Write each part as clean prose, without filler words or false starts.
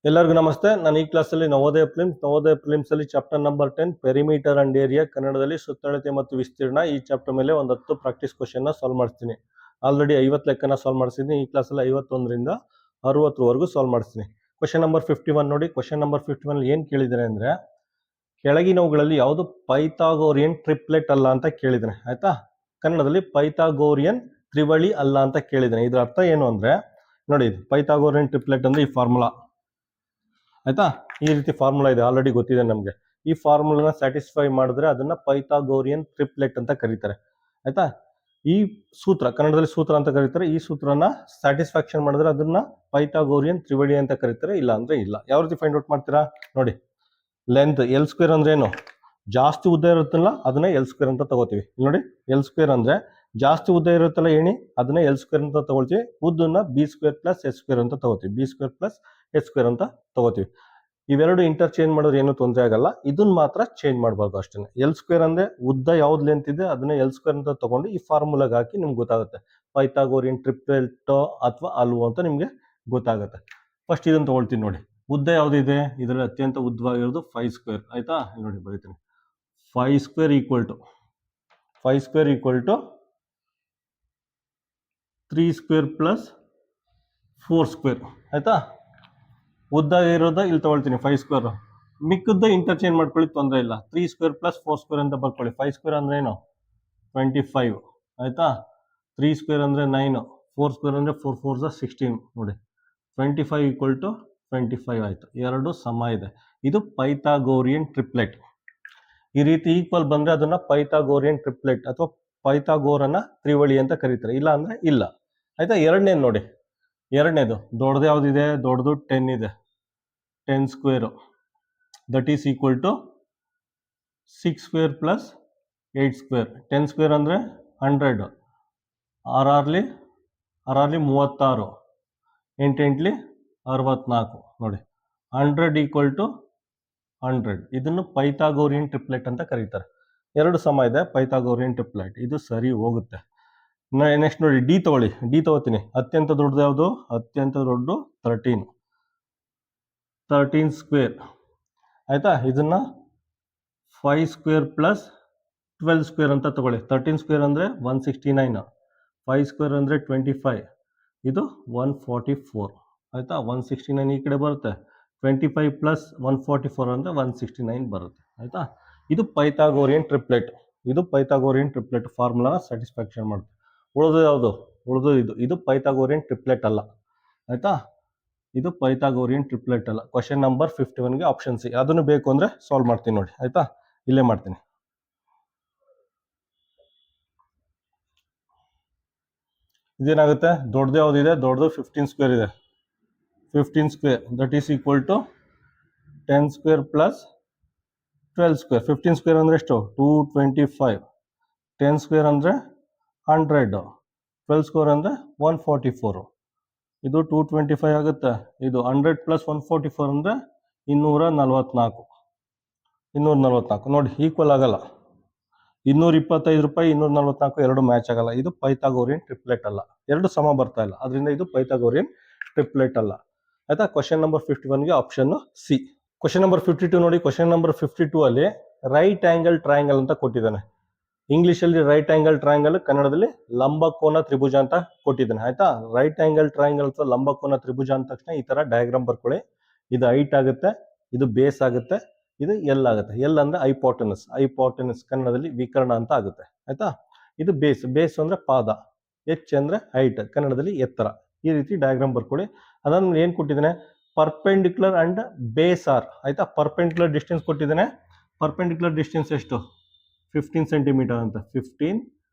ಎಲ್ಲರಿಗೂ ನಮಸ್ತೆ. ನಾನು ಈ ಕ್ಲಾಸಲ್ಲಿ ನವೋದಯ ಫಿಲ್ಮ್ಸ್ ಅಲ್ಲಿ chapter number 10 perimeter and area, ಕನ್ನಡದಲ್ಲಿ ಸುತ್ತಳತೆ ಮತ್ತು ವಿಸ್ತೀರ್ಣ, ಈ ಚಾಪ್ಟರ್ ಮೇಲೆ ಒಂದು 10 ಪ್ರಾಕ್ಟೀಸ್ ಕ್ವಶನ್ ಸಾಲ್ವ್ ಮಾಡ್ತೀನಿ. ಆಲ್ರೆಡಿ 50 ಲೆಕ್ಕನ ಸಾಲ್ವ್ ಮಾಡಿಸಿದ್ದೀನಿ. ಈ ಕ್ಲಾಸಲ್ಲಿ 51ರಿಂದ 60ವರೆಗೂ ಸಾಲ್ವ್ ಮಾಡಿಸ್ತೀನಿ. ಕ್ವಶನ್ ನಂಬರ್ 51 ನೋಡಿ. ಕ್ವಶನ್ ನಂಬರ್ 51 ಏನು ಕೇಳಿದ್ದಾರೆ ಅಂದ್ರೆ, ಕೆಳಗಿನವುಗಳಲ್ಲಿ ಯಾವುದು ಪೈಥಾಗೋರಿಯನ್ ಟ್ರಿಪ್ಲೆಟ್ ಅಲ್ಲ ಅಂತ ಕೇಳಿದ್ದಾನೆ. ಆಯ್ತಾ, ಕನ್ನಡದಲ್ಲಿ ಪೈಥಾಗೋರಿಯನ್ ತ್ರಿವಳಿ ಅಲ್ಲ ಅಂತ ಕೇಳಿದ್ದಾನೆ. ಇದರ ಅರ್ಥ ಏನು ಅಂದ್ರೆ ನೋಡಿ, ಪೈಥಾಗೋರಿಯನ್ ಟ್ರಿಪ್ಲೆಟ್ ಅಂದ್ರೆ ಈ ಫಾರ್ಮುಲಾ. ಆಯ್ತಾ, ಈ ರೀತಿ ಫಾರ್ಮುಲಾ ಇದೆ, ಆಲ್ರೆಡಿ ಗೊತ್ತಿದೆ ನಮಗೆ. ಈ ಫಾರ್ಮುಲಾನ ಸ್ಯಾಟಿಸ್ಫೈ ಮಾಡಿದ್ರೆ ಅದನ್ನ ಪೈಥಾಗೋರಿಯನ್ ಟ್ರಿಪ್ಲೆಟ್ ಅಂತ ಕರೀತಾರೆ. ಆಯ್ತಾ, ಈ ಸೂತ್ರ ಕನ್ನಡದಲ್ಲಿ ಸೂತ್ರ ಅಂತ ಕರೀತಾರೆ. ಈ ಸೂತ್ರನ ಸ್ಯಾಟಿಸ್ಫ್ಯಾಕ್ಷನ್ ಮಾಡಿದ್ರೆ ಅದನ್ನ ಪೈಥಾಗೋರಿಯನ್ ತ್ರಿವಳಿ ಅಂತ ಕರೀತಾರೆ, ಇಲ್ಲ ಅಂದ್ರೆ ಇಲ್ಲ. ಯಾವ ರೀತಿ ಫೈಂಡ್ ಔಟ್ ಮಾಡ್ತೀರಾ ನೋಡಿ. ಲೆಂತ್ ಎಲ್ ಸ್ಕ್ವೇರ್ ಅಂದ್ರೆ ಏನು, ಜಾಸ್ತಿ ಉದ್ದ ಇರುತ್ತಲ್ಲ ಅದನ್ನ ಎಲ್ ಸ್ಕ್ವೇರ್ ಅಂತ ತಗೋತೀವಿ. ನೋಡಿ, ಎಲ್ ಸ್ಕ್ವೇರ್ ಅಂದ್ರೆ ಜಾಸ್ತಿ ಉದ್ದ ಇರುತ್ತಲ್ಲ ಏಣಿ, ಅದನ್ನ ಎಲ್ ಸ್ಕ್ವೇರ್ ಅಂತ ತಗೊಳ್ತೀವಿ. ಉದ್ದನ್ನ B square plus H square ಅಂತ ತಗೋತೀವಿ. B square plus H square ಅಂತ ತಗೋತೀವಿ. ಇವೆರಡು ಇಂಟರ್ಚೇಂಜ್ ಮಾಡೋದು ಏನು ತೊಂದರೆ ಆಗಲ್ಲ, ಇದನ್ನ ಮಾತ್ರ ಚೇಂಜ್ ಮಾಡಬಾರ್ದು ಅಷ್ಟೇ. ಎಲ್ ಸ್ಕ್ವೇರ್ ಅಂದ್ರೆ ಉದ್ದ ಯಾವ್ದು ಲೆಂತ್ ಇದೆ ಅದನ್ನ ಎಲ್ ಸ್ಕ್ವೇರ್ ಅಂತ ತಗೊಂಡು ಈ ಫಾರ್ಮುಲಾಗ ಹಾಕಿ ನಿಮ್ಗೆ ಗೊತ್ತಾಗುತ್ತೆ ಪೈಥಾಗೋರಿಯನ್ ಟ್ರಿಪ್ಲೆಟ್ ಅಥವಾ ಅಲ್ವೋ ಅಂತ ನಿಮ್ಗೆ ಗೊತ್ತಾಗುತ್ತೆ. ಫಸ್ಟ್ ಇದನ್ನ ತಗೊಳ್ತೀನಿ ನೋಡಿ. ಉದ್ದ ಯಾವ್ದಿದೆ, ಇದರಲ್ಲಿ ಅತ್ಯಂತ ಉದ್ದವಾಗಿರೋದು 5 ಸ್ಕ್ವೇರ್. ಆಯ್ತಾ, ನೋಡಿ ಬರೀತೀನಿ. 5 square equal to 3 square plus 4 square. ಆಯ್ತಾ, ಉದ್ದ ಇರೋದ ಇಲ್ಲಿ ತಗೊಳ್ತೀನಿ 5 ಸ್ಕ್ವೇರ್. ಮಿಕ್ಕದ ಇಂಟರ್ಚೇಂಜ್ ಮಾಡ್ಕೊಳ್ಳಿ, ತೊಂದರೆ ಇಲ್ಲ. 3 ಸ್ಕ್ವೇರ್ ಪ್ಲಸ್ 4 ಸ್ಕ್ವೇರ್ ಅಂತ ಬರ್ಕೊಳ್ಳಿ. 5 ಸ್ಕ್ವೇರ್ ಅಂದ್ರೆ ಏನು 25. ಆಯ್ತಾ, 3 ಸ್ಕ್ವೇರ್ ಅಂದ್ರೆ 9, 4 ಸ್ಕ್ವೇರ್ ಅಂದ್ರೆ 4 4 16. ನೋಡಿ, 25 ಈಕ್ವಲ್ ಟು 25 ಆಯ್ತು. ಎರಡು ಸಮ ಇದೆ. ಇದು ಪೈಥಾಗೋರಿಯನ್ ಟ್ರಿಪ್ಲೆಟ್. ಈ ರೀತಿ ಈಕ್ವಲ್ ಬಂದ್ರೆ ಅದನ್ನ ಪೈಥಾಗೋರಿಯನ್ ಟ್ರಿಪ್ಲೆಟ್ ಅಥವಾ ಪೈಥಾಗೋರನ ತ್ರಿವಳಿ ಅಂತ ಕರೀತಾರೆ, ಇಲ್ಲ ಅಂದ್ರೆ ಇಲ್ಲ. ಆಯ್ತಾ, ಎರಡನೇದು ನೋಡಿ. ಎರಡನೇದು ದೊಡ್ಡದು ಯಾವ್ದಿದೆ, ದೊಡ್ಡದು 10 ಇದೆ. 10 square that is equal to 6 square plus 8 square. 10 square ಅಂದ್ರೆ 100. ಆರಾರ್ಲಿ 36, 8 64. ನೋಡಿ, 100 ಈಕ್ವಲ್ ಟು 100. ಇದನ್ನು ಪೈಥಾಗೋರಿಯನ್ ಟ್ರಿಪ್ಲೆಟ್ ಅಂತ ಕರೀತಾರೆ. ಎರಡು ಸಮ ಇದೆ, ಪೈಥಾಗೋರಿಯನ್ ಟ್ರಿಪ್ಲೆಟ್. ಇದು ಸರಿ ಹೋಗುತ್ತೆ. ನೆಕ್ಸ್ಟ್ ನೋಡಿ, ಡಿ ತಗೊಳ್ಳಿ. ಡಿ ತಗೋತೀನಿ. ಅತ್ಯಂತ ದೊಡ್ಡದು ಯಾವುದು, ಅತ್ಯಂತ ದೊಡ್ಡದು 13 ಸ್ಕ್ವೇರ್. ಆಯ್ತಾ, ಇದನ್ನ 5 ಸ್ಕ್ವೇರ್ ಪ್ಲಸ್ 12 ಸ್ಕ್ವೇರ್ ಅಂತ ತಗೊಳ್ಳಿ. 13 ಸ್ಕ್ವೇರ್ ಅಂದ್ರೆ 169, 5 ಸ್ಕ್ವೇರ್ ಅಂದ್ರೆ 25, ಇದು 144. ಆಯ್ತಾ, 169 ಈ ಕಡೆ ಬರುತ್ತೆ. 25 ಪ್ಲಸ್ 144 ಅಂದ್ರೆ 169 ಬರುತ್ತೆ. ಆಯ್ತಾ, ಇದು ಪೈಥಾಗೋರಿಯನ್ ಟ್ರಿಪ್ಲೆಟ್. ಇದು ಪೈಥಾಗೋರಿಯನ್ ಟ್ರಿಪ್ಲೆಟ್ ಫಾರ್ಮುಲಾ ಸ್ಯಾಟಿಸ್ಫ್ಯಾಕ್ಷನ್ ಮಾಡುತ್ತೆ. ಉಳಿದು ಯಾವುದು, ಇದು ಪೈಥಾಗೋರಿಯನ್ ಟ್ರಿಪ್ಲೆಟ್ ಅಲ್ಲ. ಆಯ್ತಾ, ಇದು ಪೈಥಾಗೋರಿಯನ್ ಟ್ರಿಪ್ಲೆಟ್ ಅಲ್ಲ. ಕ್ವಶನ್ ನಂಬರ್ 51ಗೆ ಆಪ್ಷನ್ ಸಿ. ಅದನ್ನು ಬೇಕು ಅಂದ್ರೆ ಸಾಲ್ವ್ ಮಾಡ್ತೀನಿ ನೋಡಿ. ಆಯ್ತಾ, ಇಲ್ಲೇ ಮಾಡ್ತೀನಿ. ಇದೇನಾಗುತ್ತೆ, ದೊಡ್ಡದು ಯಾವ್ದಿದೆ, ದೊಡ್ಡದು 15 ಸ್ಕ್ವೇರ್ ಇದೆ. 15 square that is equal to 10 square plus 12 square. 15 square ಅಂದ್ರೆ ಎಷ್ಟು, 225. 10 ಸ್ಕ್ವೇರ್ ಅಂದ್ರೆ 100, 12 ಸ್ಕ್ವೇರ್ ಅಂದ್ರೆ 144. ಇದು 225 ಆಗುತ್ತೆ. ಇದು 100 ಪ್ಲಸ್ 144 ಅಂದ್ರೆ 244. ನೋಡಿ, ಈಕ್ವಲ್ ಆಗಲ್ಲ. 225 ರೂಪಾಯಿ, 244 ಎರಡು ಮ್ಯಾಚ್ ಆಗಲ್ಲ. ಇದು ಪೈಥಾಗೋರಿಯನ್ ಟ್ರಿಪ್ಲೆಟ್ ಅಲ್ಲ. ಎರಡು ಸಮ ಬರ್ತಾ ಇಲ್ಲ, ಅದರಿಂದ ಇದು ಪೈಥಾಗೋರಿಯನ್ ಟ್ರಿಪ್ಲೆಟ್ ಅಲ್ಲ. ಆಯ್ತಾ, ಕ್ವಶನ್ ನಂಬರ್ 51ಗೆ ಆಪ್ಷನ್ ಸಿ. ಕ್ವಶನ್ ನಂಬರ್ 52 ನೋಡಿ. ಕ್ವಶನ್ ನಂಬರ್ 52 ಅಲ್ಲಿ ರೈಟ್ ಆಂಗಲ್ ಟ್ರಯಾಂಗಲ್ ಅಂತ ಕೊಟ್ಟಿದ್ದಾನೆ. ಇಂಗ್ಲಿಷ್ ಅಲ್ಲಿ ರೈಟ್ ಆಂಗಲ್ ಟ್ರಯಾಂಗಲ್, ಕನ್ನಡದಲ್ಲಿ ಲಂಬಕೋನ ತ್ರಿಭುಜ ಅಂತ ಕೊಟ್ಟಿದ್ದಾನೆ. ಆಯ್ತಾ, ರೈಟ್ ಆಂಗಲ್ ಟ್ರಯಾಂಗಲ್ ಅಥವಾ ಲಂಬಕೋನ ತ್ರಿಭುಜ ಅಂದ ತಕ್ಷಣ ಈ ತರ ಡಯಾಗ್ರಾಮ್ ಬರ್ಕೊಳ್ಳಿ. ಇದು ಹೈಟ್ ಆಗುತ್ತೆ, ಇದು ಬೇಸ್ ಆಗುತ್ತೆ, ಇದು ಎಲ್ ಆಗುತ್ತೆ. ಎಲ್ ಅಂದ್ರೆ ಐಪೋಟೆನಸ್ ಕನ್ನಡದಲ್ಲಿ ವಿಕರ್ಣ ಅಂತ ಆಗುತ್ತೆ. ಆಯ್ತಾ, ಇದು ಬೇಸ್ ಅಂದ್ರೆ ಪಾದ, ಎಚ್ ಅಂದ್ರೆ ಹೈಟ್, ಕನ್ನಡದಲ್ಲಿ ಎತ್ತರ. ಈ ರೀತಿ ಡಯಾಗ್ರಾಮ್ ಬರ್ಕೊಳ್ಳಿ. ಅದನ್ನು ಏನ್ ಕೊಟ್ಟಿದ್ದಾನೆ, ಪರ್ಪೆಂಡಿಕ್ಯುಲರ್ ಅಂಡ್ ಬೇಸ್ ಆರ್. ಆಯ್ತಾ, ಪರ್ಪೆಂಡಿಕ್ಯುಲರ್ ಡಿಸ್ಟೆನ್ಸ್ ಕೊಟ್ಟಿದ್ದಾನೆ. ಪರ್ಪೆಂಡಿಕ್ಯುಲರ್ ಡಿಸ್ಟೆನ್ಸ್ ಎಷ್ಟು, 15 ಸೆಂಟಿಮೀಟರ್ ಅಂತ. 15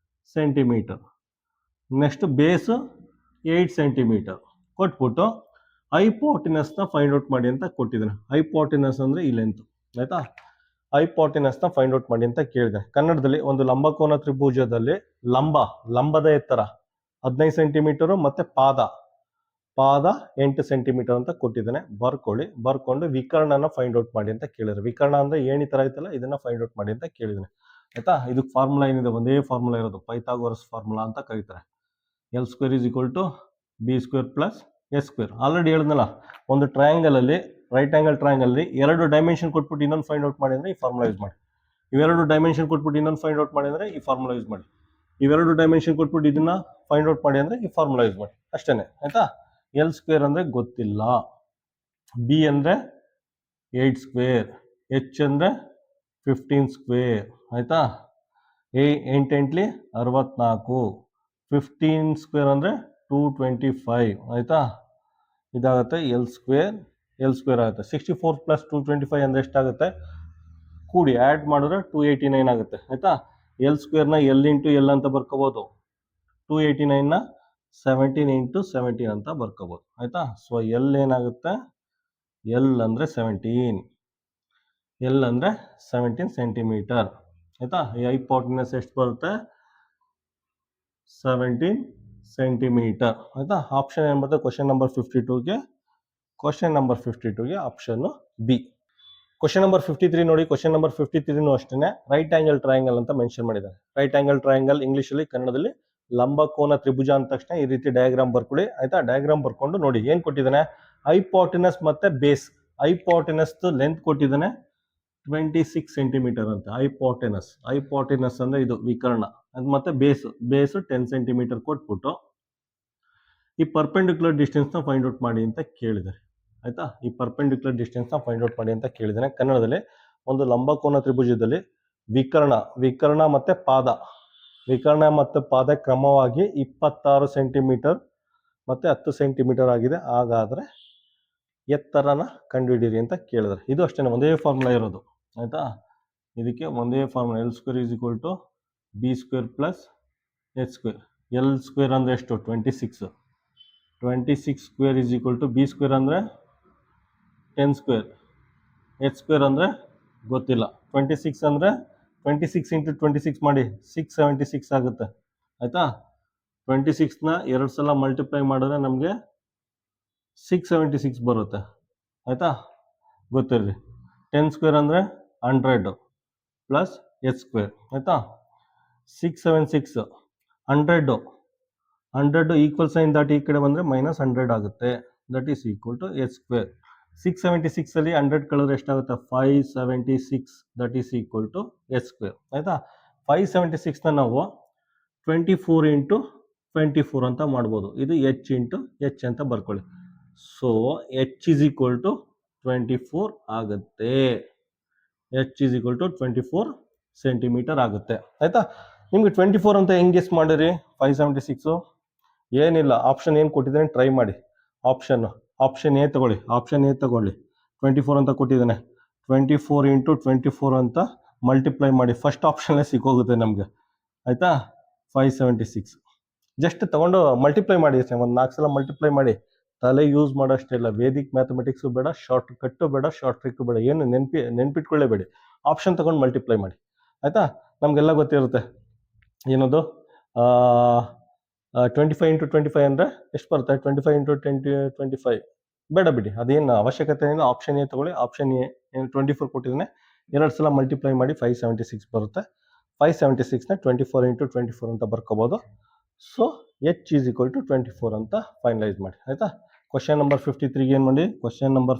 ಸೆಂಟಿಮೀಟರ್. ನೆಕ್ಸ್ಟ್ ಬೇಸ್ 8 ಸೆಂಟಿಮೀಟರ್ ಕೊಟ್ಬಿಟ್ಟು ಐಪೋಟಿನಸ್ನ ಫೈಂಡ್ ಔಟ್ ಮಾಡಿ ಅಂತ ಕೊಟ್ಟಿದ್ದಾನೆ. ಐಪೋಟಿನಸ್ ಅಂದ್ರೆ ಈ ಲೆಂತ್. ಆಯ್ತಾ, ಐಪೋಟಿನಸ್ನ ಫೈಂಡ್ ಔಟ್ ಮಾಡಿ ಅಂತ ಕೇಳಿದೆ. ಕನ್ನಡದಲ್ಲಿ ಒಂದು ಲಂಬಕೋನ ತ್ರಿಭುಜದಲ್ಲಿ ಲಂಬದ ಎತ್ತರ 15 ಸೆಂಟಿಮೀಟರ್ ಮತ್ತೆ ಪಾದ 8 ಸೆಂಟಿಮೀಟರ್ ಅಂತ ಕೊಟ್ಟಿದ್ದಾನೆ. ಬರ್ಕೊಂಡು ವಿಕರ್ಣನ ಫೈಂಡ್ ಔಟ್ ಮಾಡಿ ಅಂತ ಕೇಳಿದ್ರೆ, ವಿಕರ್ಣ ಅಂದ್ರೆ ಏಣಿ ತರ ಐತಲ್ಲ, ಇದನ್ನ ಫೈಂಡ್ ಔಟ್ ಮಾಡಿ ಅಂತ ಕೇಳಿದ್ದಾನೆ. ಆಯ್ತಾ, ಇದು ಫಾರ್ಮುಲಾ ಏನಿದೆ, ಒಂದೇ ಫಾರ್ಮುಲಾ ಇರೋದು, ಪೈಥಾಗೋರಸ್ ಫಾರ್ಮುಲಾ ಅಂತ ಕರೀತಾರೆ. L square is equal to B square plus S square. Already ಹೇಳಿದ್ನಲ್ಲ, ಒಂದು ಟ್ರಯಾಂಗಲ್ ಅಲ್ಲಿ ರೈಟ್ ಆಂಗಲ್ ಟ್ರಯಾಂಗಲ್ ಎರಡು ಡೈಮೆನ್ಷನ್ ಕೊಟ್ಬಿಟ್ಟು ಇನ್ನೊಂದು ಫೈಂಡ್ ಔಟ್ ಮಾಡಿ ಅಂದ್ರೆ ಈ ಫಾರ್ಮುಲಾ ಯೂಸ್ ಮಾಡಿ. ಇವೆರಡು ಡೈಮೆನ್ಷನ್ ಕೊಟ್ಬಿಟ್ಟು ಇನ್ನೊಂದು ಫೈಂಡ್ ಔಟ್ ಮಾಡಿ ಅಂದ್ರೆ ಈ ಫಾರ್ಮುಲಾ ಯೂಸ್ ಮಾಡಿ. ಇವೆರಡು ಡೈಮೆನ್ಷನ್ ಕೊಟ್ಬಿಟ್ಟು ಇದನ್ನ ಫೈಂಡ್ ಔಟ್ ಮಾಡಿ ಅಂದ್ರೆ ಈ ಫಾರ್ಮುಲಾ ಯೂಸ್ ಮಾಡಿ ಅಷ್ಟೇನೆ ಆಯ್ತಾ. ಎಲ್ ಸ್ಕ್ವೇರ್ ಅಂದ್ರೆ ಗೊತ್ತಿಲ್ಲ, ಬಿ ಅಂದ್ರೆ 8 ಸ್ಕ್ವೇರ್, ಎಚ್ ಅಂದ್ರೆ 15 ಸ್ಕ್ವೇರ್ ಆಯ್ತಾ. 8 64, 15 ಸ್ಕ್ವೇರ್ ಅಂದ್ರೆ 225 ಆಯ್ತಾ. ಇದಾಗುತ್ತೆ ಎಲ್ ಸ್ಕ್ವೇರ್ ಆಗುತ್ತೆ. 64 + 225 ಅಂದ್ರೆ ಎಷ್ಟಾಗುತ್ತೆ, ಕೂಡಿ ಆ್ಯಡ್ ಮಾಡಿದ್ರೆ 289 ಆಗುತ್ತೆ ಆಯ್ತಾ. ಎಲ್ ಸ್ಕ್ವೇರ್ನ ಎಲ್ ಇಂಟು ಎಲ್ ಅಂತ ಬರ್ಕೋಬೋದು, 289ನ 17 × 17 ಅಂತ ಬರ್ಕೋಬೋದು ಆಯ್ತಾ. ಸೊ ಎಲ್ ಏನಾಗುತ್ತೆ, ಎಲ್ ಅಂದರೆ 17, ಎಲ್ ಅಂದರೆ 17 ಸೆಂಟಿಮೀಟರ್ ಆಯ್ತಾ. ಈ ಹೈಪೋಟೆನಸ್ ಎಷ್ಟು ಬರುತ್ತೆ, 17 ಸೆಂಟಿಮೀಟರ್ ಆಯ್ತಾ. ಆಪ್ಷನ್ ಏನು ಬರುತ್ತೆ ಕ್ವಶನ್ ನಂಬರ್ 52ಗೆ, ಕ್ವಶನ್ ನಂಬರ್ 52ಗೆ ಆಪ್ಷನ್ ಬಿ. ಕ್ವಶನ್ ನಂಬರ್ 53 ನೋಡಿ. ಕ್ವಶನ್ ನಂಬರ್ 53 ಅಷ್ಟೇ ರೈಟ್ ಆಂಗಲ್ ಟ್ರಯಾಂಗಲ್ ಅಂತ ಮೆನ್ಷನ್ ಮಾಡಿದ್ದಾರೆ. ರೈಟ್ ಆಂಗಲ್ ಟ್ರಯಾಂಗಲ್ ಇಂಗ್ಲಿಷಲ್ಲಿ, ಕನ್ನಡದಲ್ಲಿ ಲಂಬಕೋನ ತ್ರಿಭುಜ ಅಂದ ತಕ್ಷಣ ಈ ರೀತಿ ಡಯಾಗ್ರಾಮ್ ಬರ್ಕೊಳ್ಳಿ ಆಯ್ತಾ. ಡಯಾಗ್ರಾಮ್ ಬರ್ಕೊಂಡು ನೋಡಿ ಏನು ಕೊಟ್ಟಿದ್ದಾನೆ, ಹೈಪೋಟೆನಸ್ ಮತ್ತೆ ಬೇಸ್. ಹೈಪೋಟೆನಸ್ ಲೆಂತ್ ಕೊಟ್ಟಿದ್ದಾನೆ 26 ಸೆಂಟಿಮೀಟರ್ ಅಂತ. ಹೈಪೋಟೆನಸ್ ಅಂದ್ರೆ ಇದು ವಿಕರ್ಣ, ಅದು ಮತ್ತೆ ಬೇಸ್ 10 ಸೆಂಟಿಮೀಟರ್ ಕೊಟ್ಬಿಟ್ಟು ಈ ಪರ್ಪೆಂಡಿಕ್ಯುಲರ್ ಡಿಸ್ಟೆನ್ಸ್ನ ಫೈಂಡ್ ಔಟ್ ಮಾಡಿ ಅಂತ ಕೇಳಿದ್ದಾರೆ ಆಯ್ತಾ. ಈ ಪರ್ಪೆಂಡಿಕ್ಯುಲರ್ ಡಿಸ್ಟೆನ್ಸ್ನ ಫೈಂಡ್ ಔಟ್ ಮಾಡಿ ಅಂತ ಕೇಳಿದ್ದಾನೆ. ಕನ್ನಡದಲ್ಲಿ ಒಂದು ಲಂಬಕೋನ ತ್ರಿಭುಜದಲ್ಲಿ ವಿಕರ್ಣ ಮತ್ತೆ ಪಾದ ಕ್ರಮವಾಗಿ 26 ಸೆಂಟಿಮೀಟರ್ ಮತ್ತೆ 10 ಸೆಂಟಿಮೀಟರ್ ಆಗಿದೆ. ಹಾಗಾದ್ರೆ ಎತ್ತರನ ಕಂಡುಹಿಡಿಯಿರಿ ಅಂತ ಕೇಳಿದ್ದಾರೆ. ಇದು ಅಷ್ಟೇ, ಒಂದೇ ಫಾರ್ಮುಲಾ ಇರೋದು ಆಯ್ತಾ. ಇದಕ್ಕೆ ಒಂದೇ formula, L square is equal to B square plus H square. L square ಅಂದರೆ ಎಷ್ಟು, 26 square is equal to B square ಅಂದರೆ 10 ಸ್ಕ್ವೇರ್, ಎಚ್ ಸ್ಕ್ವೇರ್ ಅಂದರೆ ಗೊತ್ತಿಲ್ಲ. 26 ಅಂದರೆ 26 × 26 ಮಾಡಿ 676 ಆಗುತ್ತೆ ಆಯಿತಾ. 26ನ 2 ಸಲ ಮಲ್ಟಿಪ್ಲೈ ಮಾಡಿದ್ರೆ ನಮಗೆ 676 ಬರುತ್ತೆ ಆಯಿತಾ, ಗೊತ್ತಿರಲಿ. 10 ಸ್ಕ್ವೇರ್ ಅಂದರೆ 100 ಪ್ಲಸ್ ಎಚ್ ಸ್ಕ್ವೇರ್ ಆಯಿತಾ. 676 100 ಈಕ್ವಲ್ ಸೈನ್ ದಾಟಿ ಈ ಕಡೆ ಬಂದರೆ -100 ಆಗುತ್ತೆ. That is equal to H square. 676ಅಲ್ಲಿ 100 ಕಳೆದ್ರೆ ಎಷ್ಟಾಗುತ್ತೆ, 576. That is equal to H square ಆಯಿತಾ. 576ನ ನಾವು 24 × 24 ಅಂತ ಮಾಡ್ಬೋದು. ಇದು ಎಚ್ ಇಂಟು ಎಚ್ ಅಂತ ಬರ್ಕೊಳ್ಳಿ. So H is equal to 24 ಆಗುತ್ತೆ. H is equal to 24 centimetre ಆಗುತ್ತೆ ಆಯಿತಾ. ನಿಮಗೆ 24 ಅಂತ ಹೆಂಗೆ ಗೆಸ್ ಮಾಡಿರಿ, 576 ಏನಿಲ್ಲ, ಆಪ್ಷನ್ ಏನು ಕೊಟ್ಟಿದ್ದಾನೆ ಟ್ರೈ ಮಾಡಿ. ಆಪ್ಷನ್ ಎ ತಗೊಳ್ಳಿ. 24 ಅಂತ ಕೊಟ್ಟಿದ್ದಾನೆ. 24 × 24 ಅಂತ ಮಲ್ಟಿಪ್ಲೈ ಮಾಡಿ, ಫಸ್ಟ್ ಆಪ್ಷನ್ಲೇ ಸಿಕ್ಕೋಗುತ್ತೆ ನಮಗೆ ಆಯಿತಾ. 576 ಜಸ್ಟ್ ತಗೊಂಡು ಮಲ್ಟಿಪ್ಲೈ ಮಾಡಿ ಅಷ್ಟೇ, ಒಂದು 4 ಸಲ ಮಲ್ಟಿಪ್ಲೈ ಮಾಡಿ. ತಲೆ ಯೂಸ್ ಮಾಡೋಷ್ಟೇ ಇಲ್ಲ, ವೇದಿಕ್ ಮ್ಯಾಥಮೆಟಿಕ್ಸು ಬೇಡ, ಶಾರ್ಟ್ ಕಟ್ಟು ಬೇಡ, ಶಾರ್ಟ್ ಟ್ರಿಕ್ಕು ಬೇಡ, ಏನು ನೆನ್ಪಿಟ್ಕೊಳ್ಳೇಬೇಡಿ. ಆಪ್ಷನ್ ತಗೊಂಡು ಮಲ್ಟಿಪ್ಲೈ ಮಾಡಿ ಆಯಿತಾ. ನಮಗೆಲ್ಲ ಗೊತ್ತಿರುತ್ತೆ ಏನದು 25 × 25 ಅಂದರೆ ಎಷ್ಟು ಬರುತ್ತೆ, 25 × 25 ಬೇಡ ಬಿಡಿ, ಅದೇನು ಅವಶ್ಯಕತೆ ಇಲ್ಲ. ಆಪ್ಷನ್ ಎ ತಗೊಳ್ಳಿ. ಆಪ್ಷನ್ ಎ 24 ಕೊಟ್ಟಿದ್ದಾನೆ, 2 ಸಲ ಮಲ್ಟಿಪ್ಲೈ ಮಾಡಿ 576 ಬರುತ್ತೆ. 576ನ 24 × 24 ಅಂತ ಬರ್ಕೋಬೋದು. So H is equal to 24 ಅಂತ ಫೈನಲೈಸ್ ಮಾಡಿ ಆಯಿತಾ. ಕ್ವಶನ್ ನಂಬರ್ 53ಗೆ ಏನು ಮಾಡಿ, ಕ್ವಶನ್ ನಂಬರ್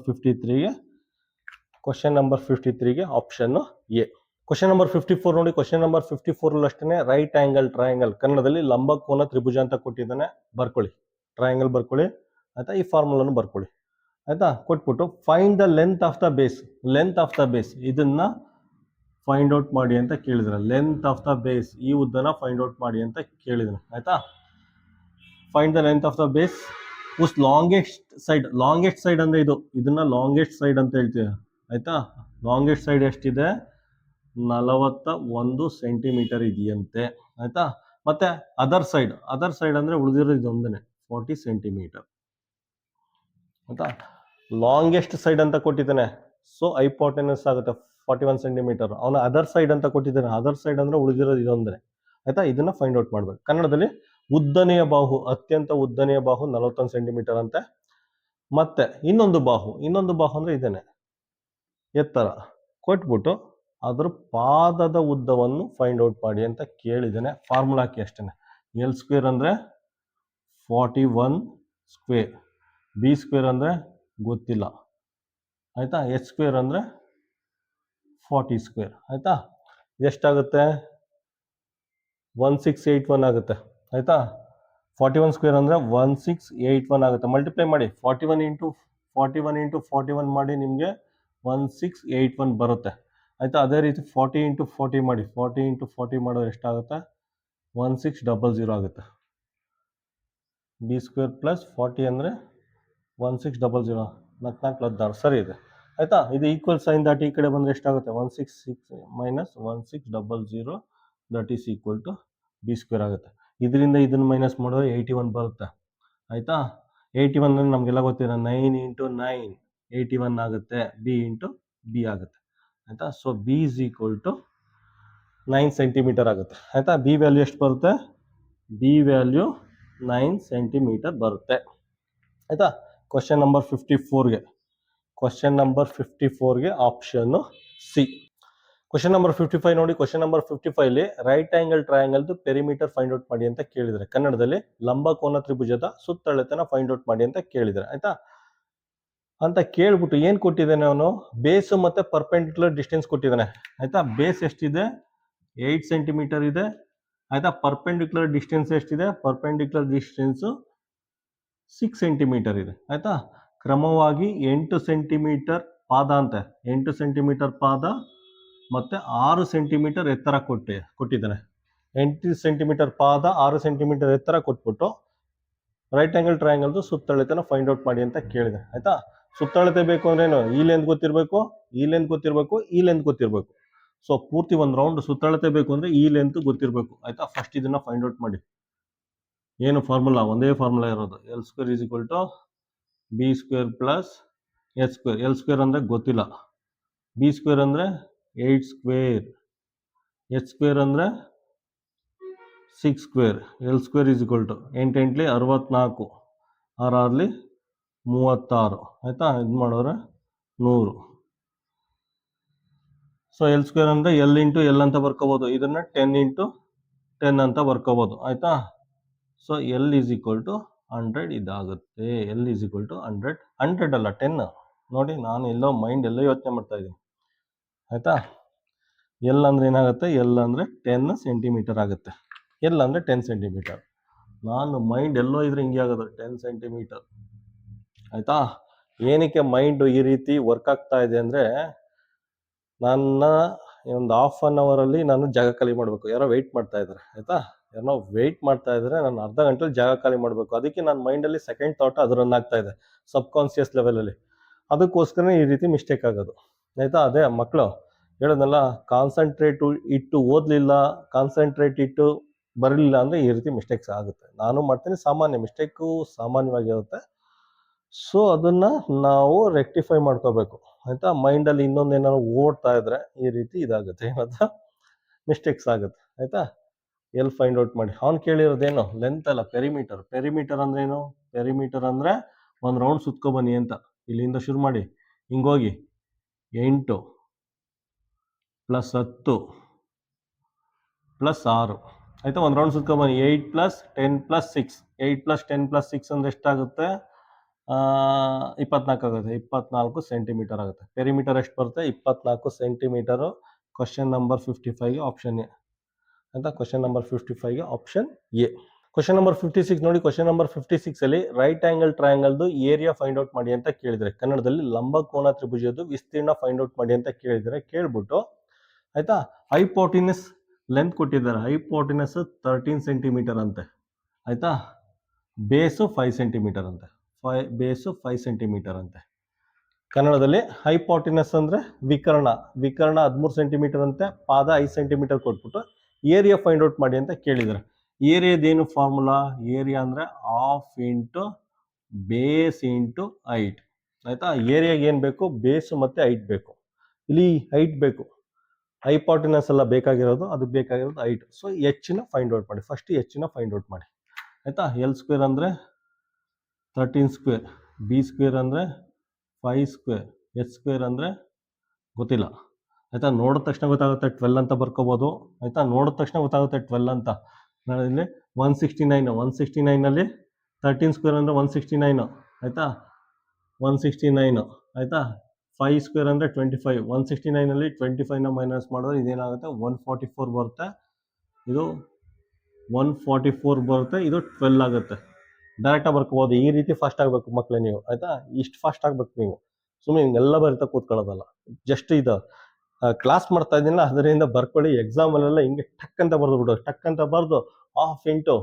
53ಗೆ ಆಪ್ಷನ್ ಎ. ಕ್ವಶನ್ ನಂಬರ್ 54 ನೋಡಿ. ಕ್ವಶನ್ ನಂಬರ್ 54 ಅಷ್ಟೇ ರೈಟ್ ಆಂಗಲ್ ಟ್ರಯಾಂಗಲ್, ಕನ್ನಡದಲ್ಲಿ ಲಂಬಕೋನ ತ್ರಿಭುಜ ಅಂತ ಕೊಟ್ಟಿದ್ದಾನೆ. ಬರ್ಕೊಳ್ಳಿ, ಟ್ರಯಾಂಗಲ್ ಬರ್ಕೊಳ್ಳಿ ಆಯಿತಾ. ಈ ಫಾರ್ಮುಲಾನು ಬರ್ಕೊಳ್ಳಿ ಆಯಿತಾ. ಕೊಟ್ಬಿಟ್ಟು find the length of the base, ಇದನ್ನ ಫೈಂಡ್ ಔಟ್ ಮಾಡಿ ಅಂತ ಕೇಳಿದ್ರೆ, ಲೆಂತ್ ಆಫ್ ದ ಬೇಸ್, ಈ ಉದ್ದನ ಫೈಂಡ್ ಔಟ್ ಮಾಡಿ ಅಂತ ಕೇಳಿದ್ರೆ ಆಯಿತಾ. Find the length of the base is longest side ಅಂದರೆ ಇದನ್ನ ಲಾಂಗೆಸ್ಟ್ ಸೈಡ್ ಅಂತ ಹೇಳ್ತೀವಿ ಆಯಿತಾ. ಲಾಂಗೆಸ್ಟ್ ಸೈಡ್ ಎಷ್ಟಿದೆ, 41 ಸೆಂಟಿಮೀಟರ್ ಇದೆಯಂತೆ ಆಯಿತಾ. ಮತ್ತೆ ಅದರ್ ಸೈಡ್ ಅಂದರೆ ಉಳಿದಿರೋ ಇದೊಂದೇ 40 ಸೆಂಟಿಮೀಟರ್ ಆಯಿತಾ. ಲಾಂಗೆಸ್ಟ್ ಸೈಡ್ ಅಂತ ಕೊಟ್ಟಿದ್ದಾನೆ, ಸೊ ಹೈಪೋಟೆನಸ್ ಆಗುತ್ತೆ 41 ಸೆಂಟಿಮೀಟರ್. ಅವನ ಅದರ್ ಸೈಡ್ ಅಂತ ಕೊಟ್ಟಿದ್ದಾನೆ, ಅದರ್ ಸೈಡ್ ಅಂದರೆ ಉಳಿದಿರೋದು ಇದೊಂದೇ ಆಯಿತಾ. ಇದನ್ನ ಫೈಂಡ್ ಔಟ್ ಮಾಡಬೇಕು. ಕನ್ನಡದಲ್ಲಿ ಉದ್ದನೆಯ ಬಾಹು, ಅತ್ಯಂತ ಉದ್ದನೆಯ ಬಾಹು 41 ಸೆಂಟಿಮೀಟರ್ ಅಂತೆ. ಮತ್ತೆ ಇನ್ನೊಂದು ಬಾಹು ಅಂದರೆ ಇದೇನೆ ಎತ್ತರ ಕೊಟ್ಬಿಟ್ಟು ಅದರ ಪಾದದ ಉದ್ದವನ್ನು ಫೈಂಡ್ ಔಟ್ ಮಾಡಿ ಅಂತ ಕೇಳಿದ್ದೇನೆ. ಫಾರ್ಮುಲಾ ಹಾಕಿ ಅಷ್ಟೇ. ಎಲ್ ಸ್ಕ್ವೇರ್ ಅಂದರೆ 41 ಸ್ಕ್ವೇರ್, ಬಿ ಸ್ಕ್ವೇರ್ ಅಂದರೆ ಗೊತ್ತಿಲ್ಲ, ಆಯಿತಾ. ಎಚ್ ಸ್ಕ್ವೇರ್ ಅಂದರೆ 40 ಸ್ಕ್ವೇರ್ ಆಯಿತಾ. ಎಷ್ಟಾಗುತ್ತೆ 1681 ಆಗುತ್ತೆ ಆಯಿತಾ. 41 ಸ್ಕ್ವೇರ್ ಅಂದರೆ 1681 ಆಗುತ್ತೆ. ಮಲ್ಟಿಪ್ಲೈ ಮಾಡಿ 41 ಇಂಟು 41 ಮಾಡಿ ನಿಮಗೆ 1681 ಬರುತ್ತೆ ಆಯಿತಾ. ಅದೇ ರೀತಿ 40 ಇಂಟು 40 ಮಾಡಿ 40 ಇಂಟು 40 ಮಾಡಿದ್ರೆ ಎಷ್ಟಾಗುತ್ತೆ 1600 ಆಗುತ್ತೆ. ಬಿ ಸ್ಕ್ವೇರ್ ಪ್ಲಸ್ 40 ಅಂದರೆ 1600 4 ಸರಿ ಇದೆ ಆಯಿತಾ. ಇದು ಈಕ್ವಲ್ ಸೈನ್ ದಾಟಿ ಈ ಕಡೆ ಬಂದರೆ ಎಷ್ಟಾಗುತ್ತೆ 166 minus 1600 that is equal to B square ಆಗುತ್ತೆ. ಇದರಿಂದ ಇದನ್ನು ಮೈನಸ್ ಮಾಡಿದ್ರೆ 81 ಬರುತ್ತೆ ಆಯಿತಾ. 81 ಅಂದರೆ ನಮಗೆಲ್ಲ ಗೊತ್ತಿದೆ 9 ಇಂಟು 9 81 ಆಗುತ್ತೆ. ಬಿ ಇಂಟು ಬಿ ಆಗುತ್ತೆ ಆಯಿತಾ. So B is equal to 9 centimetre ಆಗುತ್ತೆ ಆಯಿತಾ. ಬಿ ವ್ಯಾಲ್ಯೂ ಎಷ್ಟು ಬರುತ್ತೆ ಬಿ ವ್ಯಾಲ್ಯೂ 9 ಸೆಂಟಿಮೀಟರ್ ಬರುತ್ತೆ ಆಯಿತಾ. ಕ್ವಶನ್ ನಂಬರ್ 54ಗೆ ಆಪ್ಷನ್ ಸಿ. ಕ್ವಶನ್ ನಂಬರ್ 55 ನೋಡಿ. ಕ್ವಶನ್ ನಂಬರ್ 55 ರೈಟ್ ಆಂಗಲ್ ಟ್ರಯಾಂಗಲ್ದು ಪೆರಿಮೀಟರ್ ಫೈಂಡ್ ಔಟ್ ಮಾಡಿ ಅಂತ ಕೇಳಿದರೆ, ಕನ್ನಡದಲ್ಲಿ ಲಂಬಕೋನ ತ್ರಿಭುಜದ ಸುತ್ತಳತೆನ ಫೈಂಡ್ ಔಟ್ ಮಾಡಿ ಅಂತ ಕೇಳಿದರೆ ಆಯ್ತಾ. ಅಂತ ಕೇಳ್ಬಿಟ್ಟು ಏನ್ ಕೊಟ್ಟಿದ್ದಾನೆ ಅವನು, ಬೇಸ್ ಮತ್ತೆ ಪರ್ಪೆಂಡಿಕ್ಯುಲರ್ ಡಿಸ್ಟೆನ್ಸ್ ಕೊಟ್ಟಿದ್ದಾನೆ ಆಯ್ತಾ. ಬೇಸ್ ಎಷ್ಟಿದೆ 8 ಸೆಂಟಿಮೀಟರ್ ಇದೆ ಆಯ್ತಾ. ಪರ್ಪೆಂಡಿಕ್ಯುಲರ್ ಡಿಸ್ಟೆನ್ಸ್ ಎಷ್ಟಿದೆ, ಪರ್ಪೆಂಡಿಕ್ಯುಲರ್ ಡಿಸ್ಟೆನ್ಸ್ 6 ಸೆಂಟಿಮೀಟರ್ ಇದೆ ಆಯ್ತಾ. ಕ್ರಮವಾಗಿ 8 ಸೆಂಟಿಮೀಟರ್ ಪಾದ ಅಂತೆ, 8 ಸೆಂಟಿಮೀಟರ್ ಪಾದ ಮತ್ತೆ 6 ಸೆಂಟಿಮೀಟರ್ ಎತ್ತರ ಕೊಟ್ಟಿದ್ದಾನೆ. 8 ಸೆಂಟಿಮೀಟರ್ ಪಾದ 6 ಸೆಂಟಿಮೀಟರ್ ಎತ್ತರ ಕೊಟ್ಬಿಟ್ಟು ರೈಟ್ ಆಂಗಲ್ ಟ್ರಯಾಂಗಲ್ದು ಸುತ್ತಳತೆನ ಫೈಂಡ್ ಔಟ್ ಮಾಡಿ ಅಂತ ಕೇಳಿದೆ ಆಯ್ತಾ. ಸುತ್ತಳತೆ ಬೇಕು ಅಂದ್ರೇನು, ಈ ಲೆಂತ್ ಗೊತ್ತಿರಬೇಕು, ಈ ಲೆಂತ್ ಗೊತ್ತಿರಬೇಕು, ಈ ಲೆಂತ್ ಗೊತ್ತಿರಬೇಕು. ಸೊ ಪೂರ್ತಿ ಒಂದು ರೌಂಡ್ ಸುತ್ತಳತೆ ಬೇಕು ಅಂದ್ರೆ ಈ ಲೆಂತ್ ಗೊತ್ತಿರಬೇಕು ಆಯ್ತಾ. ಫಸ್ಟ್ ಇದನ್ನ ಫೈಂಡ್ ಔಟ್ ಮಾಡಿ. ಏನು ಫಾರ್ಮುಲಾ, ಒಂದೇ ಫಾರ್ಮುಲಾ ಇರೋದು, L square is equal to B square plus H square. L square ಅಂದರೆ ಗೊತ್ತಿಲ್ಲ, ಬಿ ಸ್ಕ್ವೇರ್ ಅಂದರೆ 8 ಸ್ಕ್ವೇರ್, ಎಚ್ ಸ್ಕ್ವೇರ್ ಅಂದರೆ 6 square. L square is equal to 8 8 64, 6 6 36 ಆಯಿತಾ. ಇದು ಮಾಡೋರೆ 100. ಸೊ ಎಲ್ ಸ್ಕ್ವೇರ್ ಅಂದರೆ ಎಲ್ ಇಂಟು ಎಲ್ ಅಂತ ಬರ್ಕೋಬೋದು, ಇದನ್ನು 10 ಇಂಟು 10 ಅಂತ ಬರ್ಕೋಬೋದು ಆಯಿತಾ. So L is equal to 100 ಇದಾಗುತ್ತೆ. ಎಲ್ ಈಸ್ ಈಕ್ವಲ್ ಟು 100, 100 ಅಲ್ಲ 10 ನೋಡಿ. ನಾನು ಎಲ್ಲೋ ಮೈಂಡ್ ಎಲ್ಲೋ ಯೋಚನೆ ಮಾಡ್ತಾ ಇದ್ದೀನಿ ಆಯಿತಾ. ಎಲ್ ಅಂದರೆ ಏನಾಗುತ್ತೆ, ಎಲ್ ಅಂದರೆ 10 ಸೆಂಟಿಮೀಟರ್ ಆಗುತ್ತೆ. ಎಲ್ ಅಂದರೆ 10 ಸೆಂಟಿಮೀಟರ್. ನಾನು ಮೈಂಡ್ ಎಲ್ಲೋ ಇದ್ರೆ ಹಿಂಗೆ ಆಗೋದು 10 ಸೆಂಟಿಮೀಟರ್ ಆಯಿತಾ. ಏನಕ್ಕೆ ಮೈಂಡು ಈ ರೀತಿ ವರ್ಕ್ ಆಗ್ತಾ ಇದೆ ಅಂದರೆ, ನನ್ನ ಒಂದು ½ ನಾನು ಜಾಗ ಖಾಲಿ ಮಾಡಬೇಕು. ಯಾರೋ ವೆಯ್ಟ್ ಮಾಡ್ತಾ ಇದ್ದಾರೆ ಆಯಿತಾ, ಯಾರೋ ವೆಯ್ಟ್ ಮಾಡ್ತಾ ಇದ್ದಾರೆ, ನಾನು ಅರ್ಧ ಗಂಟೆಲಿ ಜಾಗ ಖಾಲಿ ಮಾಡಬೇಕು. ಅದಕ್ಕೆ ನನ್ನ ಮೈಂಡಲ್ಲಿ ಸೆಕೆಂಡ್ ಥಾಟ್ ಅದು ರನ್ ಆಗ್ತಾ ಇದೆ ಸಬ್ ಕಾನ್ಸಿಯಸ್ ಲೆವೆಲಲ್ಲಿ. ಅದಕ್ಕೋಸ್ಕರ ಈ ರೀತಿ ಮಿಸ್ಟೇಕ್ ಆಗೋದು ಆಯಿತಾ. ಅದೇ ಮಕ್ಕಳು ಹೇಳೋದಲ್ಲ, ಕಾನ್ಸಂಟ್ರೇಟ್ ಇಟ್ಟು ಓದಲಿಲ್ಲ, ಕಾನ್ಸಂಟ್ರೇಟ್ ಇಟ್ಟು ಬರಲಿಲ್ಲ ಅಂದರೆ ಈ ರೀತಿ ಮಿಸ್ಟೇಕ್ಸ್ ಆಗುತ್ತೆ. ನಾನು ಮಾಡ್ತೀನಿ, ಸಾಮಾನ್ಯ ಮಿಸ್ಟೇಕು ಸಾಮಾನ್ಯವಾಗಿರುತ್ತೆ. ಸೊ ಅದನ್ನು ನಾವು ರೆಕ್ಟಿಫೈ ಮಾಡ್ಕೋಬೇಕು ಆಯಿತಾ. ಮೈಂಡಲ್ಲಿ ಇನ್ನೊಂದು ಏನಾದ್ರು ಓಡ್ತಾ ಇದ್ರೆ ಈ ರೀತಿ ಇದಾಗುತ್ತೆ, ಏನಂತ ಮಿಸ್ಟೇಕ್ಸ್ ಆಗುತ್ತೆ ಆಯಿತಾ. ಎಲ್ ಫೈಂಡ್ ಔಟ್ ಮಾಡಿ. ಅವ್ನು ಕೇಳಿರೋದೇನು ಲೆಂತ್ ಅಲ್ಲ, ಪೆರಿಮೀಟರ್. ಪೆರಿಮೀಟರ್ ಅಂದ್ರೆ ಏನು, ಪೆರಿಮೀಟರ್ ಅಂದರೆ ಒಂದು ರೌಂಡ್ ಸುತ್ಕೊಬನ್ನಿ ಅಂತ. ಇಲ್ಲಿಂದ ಶುರು ಮಾಡಿ ಹಿಂಗೋಗಿ 8 + 10 + 6 ಆಯಿತಾ. ಒಂದು ರೌಂಡ್ ಸುತ್ಕೊಬನ್ನಿ. 8 + 10 + 6, 8 + 10 + 6 ಅಂದರೆ ಎಷ್ಟಾಗುತ್ತೆ, 24 ಆಗುತ್ತೆ. 24 ಸೆಂಟಿಮೀಟರ್ ಆಗುತ್ತೆ. ಪೆರಿಮೀಟರ್ ಎಷ್ಟು ಬರುತ್ತೆ, 24 ಸೆಂಟಿಮೀಟರು. ಕ್ವಶನ್ ನಂಬರ್ 55ಗೆ ಆಪ್ಷನ್ ಎ ಅಂತ. ಕ್ವಶನ್ ನಂಬರ್ 55ಗೆ ಆಪ್ಷನ್ ಎ. ಕ್ವಶನ್ ನಂಬರ್ 56 ನೋಡಿ. ಕ್ವಶನ್ ನಂಬರ್ 56 ರೈಟ್ ಆಂಗಲ್ ಟ್ರಯಾಂಗಲ್ದು ಏರಿಯಾ ಫೈಂಡ್ ಔಟ್ ಮಾಡಿ ಅಂತ ಕೇಳಿದರೆ, ಕನ್ನಡದಲ್ಲಿ ಲಂಬಕೋನ ತ್ರಿಭುಜದ್ದು ವಿಸ್ತೀರ್ಣ ಫೈಂಡ್ ಔಟ್ ಮಾಡಿ ಅಂತ ಕೇಳಿದರೆ, ಕೇಳ್ಬಿಟ್ಟು ಆಯ್ತಾ ಹೈಪೋಟಿನಸ್ ಲೆಂತ್ ಕೊಟ್ಟಿದ್ದಾರೆ. ಹೈಪೋಟಿನಸ್ 13 ಸೆಂಟಿಮೀಟರ್ ಅಂತೆ ಆಯ್ತಾ. ಬೇಸು 5 ಸೆಂಟಿಮೀಟರ್ ಅಂತೆ. ಬೇಸು 5 ಸೆಂಟಿಮೀಟರ್ ಅಂತೆ. ಕನ್ನಡದಲ್ಲಿ ಹೈಪೋಟಿನಸ್ ಅಂದರೆ ವಿಕರ್ಣ. ವಿಕರ್ಣ 13 ಸೆಂಟಿಮೀಟರ್ ಅಂತೆ, ಪಾದ 5 ಸೆಂಟಿಮೀಟರ್ ಕೊಟ್ಬಿಟ್ಟು ಏರಿಯಾ ಫೈಂಡ್ ಔಟ್ ಮಾಡಿ ಅಂತ ಕೇಳಿದ್ದಾರೆ. ಏರಿಯಾದೇನು ಫಾರ್ಮುಲಾ, ಏರಿಯಾ ಅಂದರೆ half into base into height ಆಯಿತಾ. ಏರಿಯಾಗೆ ಏನು ಬೇಕು, ಬೇಸು ಮತ್ತು ಹೈಟ್ ಬೇಕು. ಇಲ್ಲಿ ಹೈಟ್ ಬೇಕು, ಹೈಪೋಟಿನಸ್ ಎಲ್ಲ ಬೇಕಾಗಿರೋದು, ಅದು ಬೇಕಾಗಿರೋದು ಹೈಟ್. ಸೊ ಹೆಚ್ಚಿನ ಫೈಂಡ್ ಔಟ್ ಮಾಡಿ. ಫಸ್ಟ್ ಹೆಚ್ಚಿನ ಫೈಂಡ್ ಔಟ್ ಮಾಡಿ ಆಯಿತಾ. ಎಲ್ ಸ್ಕ್ವೇರ್ ಅಂದರೆ 13 ಸ್ಕ್ವೇರ್, ಬಿ ಸ್ಕ್ವೇರ್ ಅಂದರೆ 5 ಸ್ಕ್ವೇರ್, ಎಚ್ ಸ್ಕ್ವೇರ್ ಅಂದರೆ ಗೊತ್ತಿಲ್ಲ ಆಯಿತಾ. ನೋಡಿದ ತಕ್ಷಣ ಗೊತ್ತಾಗುತ್ತೆ 12 ಅಂತ ಬರ್ಕೋಬೋದು ಆಯಿತಾ. ನೋಡಿದ ತಕ್ಷಣ ಗೊತ್ತಾಗುತ್ತೆ 12 ಅಂತ. ಇಲ್ಲಿ 169, 169ನಲ್ಲಿ 13 ಸ್ಕ್ವೇರ್ ಅಂದರೆ 169 ಆಯಿತಾ. 169 ಆಯಿತಾ. 5 ಸ್ಕ್ವೇರ್ ಅಂದರೆ 25. 169 25ನ ಮೈನಸ್ ಮಾಡಿದ್ರೆ ಇದೇನಾಗುತ್ತೆ 144 ಬರುತ್ತೆ. ಇದು 144 ಬರುತ್ತೆ. ಇದು 12 ಆಗುತ್ತೆ. ಡೈರೆಕ್ಟಾಗಿ ಬರ್ಕೋಬೋದು. ಈ ರೀತಿ ಫಾಸ್ಟ್ ಆಗಬೇಕು ಮಕ್ಕಳೇ ನೀವು, ಆಯಿತಾ? ಇಷ್ಟು ಫಾಸ್ಟ್ ಆಗಬೇಕು ನೀವು. ಸುಮ್ಮನೆ ಹಿಂಗೆಲ್ಲ ಬರಿತಾ ಕೂತ್ಕೊಳ್ಳೋದಲ್ಲ. ಜಸ್ಟ್ ಇದು ಕ್ಲಾಸ್ ಮಾಡ್ತಾ ಇದ್ದೀನಲ್ಲ, ಅದರಿಂದ ಬರ್ಕೊಳ್ಳಿ. ಎಕ್ಸಾಮಲ್ಲೆಲ್ಲ ಹಿಂಗೆ ಟಕ್ ಅಂತ ಬರೆದು ಬಿಡು. ಟಕ್ ಅಂತ ಬರೆದು ಹಾಫ್ ಇಂಟು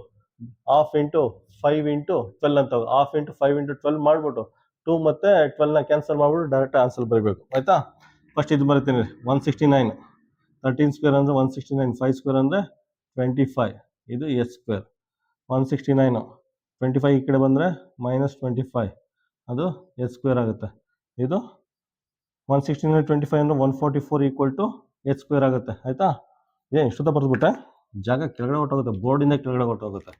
5 ಇಂಟು 12 ಅಂತ, ಹಾಫ್ ಇಂಟು 5 ಇಂಟು 12 ಮಾಡಿಬಿಟ್ಟು 2 ಮತ್ತು 12ನ ಕ್ಯಾನ್ಸಲ್ ಮಾಡಿಬಿಟ್ಟು ಡೈರೆಕ್ಟ್ ಆನ್ಸರ್ ಬರೀಬೇಕು, ಆಯಿತಾ? ಫಸ್ಟ್ ಇದು ಬರಿತೀನಿ. 169 13 ಸ್ಕ್ವೇರ್ ಅಂದರೆ 169. 5 ಸ್ಕ್ವೇರ್ ಅಂದರೆ 25. ಇದು ಎಸ್ ಸ್ಕ್ವೇರ್. 169 25 ಈ ಕಡೆ ಬಂದರೆ -25, ಅದು ಎಸ್ ಸ್ಕ್ವೇರ್ ಆಗುತ್ತೆ. ಇದು 169 25 ಅಂದರೆ 144 ಈಕ್ವಲ್ ಟು ಎಚ್ ಸ್ಕ್ವೇರ್ ಆಗುತ್ತೆ, ಆಯಿತಾ? ಏನು ಇಷ್ಟೊತ್ತ ಬರೆದ್ಬಿಟ್ಟೆ, ಜಾಗ ಕೆಳಗಡೆ ಹೊಟ್ಟೋಗುತ್ತೆ, ಬೋರ್ಡಿಂದ ಕೆಳಗಡೆ ಹೊಟ್ಟೋಗುತ್ತೆ.